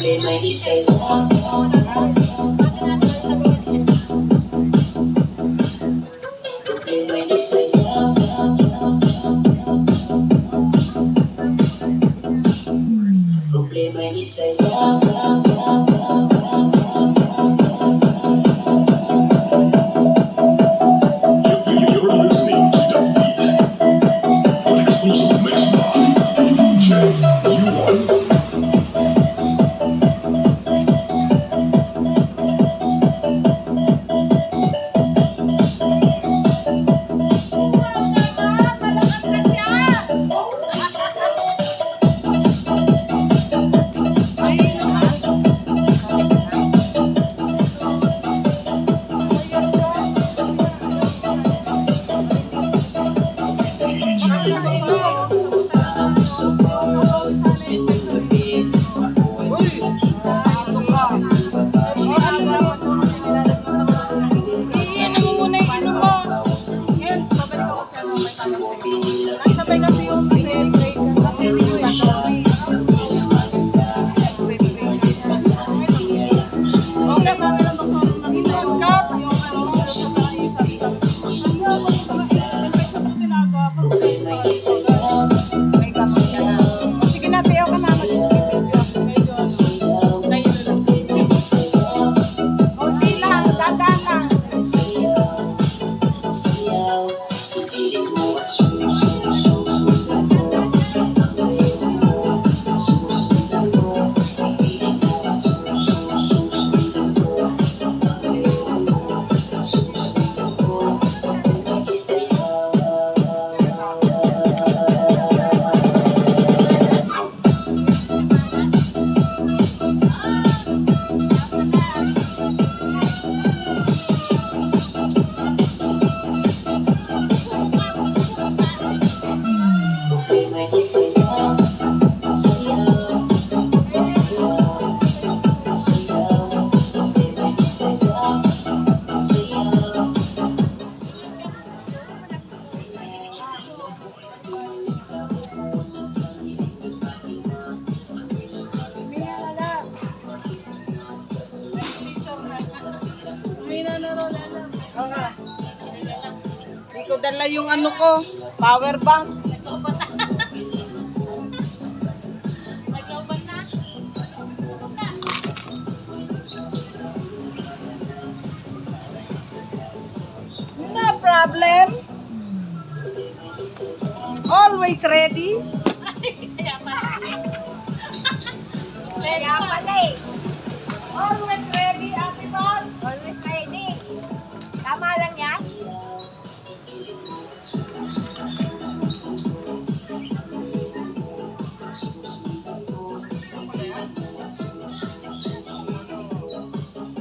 Problema di sa'yo. Problema di sa'yo. Problema di sa'yo. You're listening to The Beat, an exclusive mix by DJ U1. Sabay kasi yung break kasi hindi ko gagawin. Okay, sabi lang mag-inod ka. Yung ano, sa tayo sa may gamot ka na. Sige na, sayaw ka na. Medyo ngayon na lang. Kunti lang, dadaan lang. Hindi ko dala yung ano ko, power bank. No problem. Always ready. Kaya pala eh. Always ready, Ate Bon. Always ready. Tama lang yan.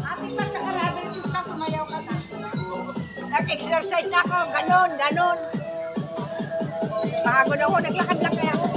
Ate Bon, sa karabel susta, sumayaw ka na. Nag-exercise na ako, ganon. Pagod ako, naglakad lang kaya ako.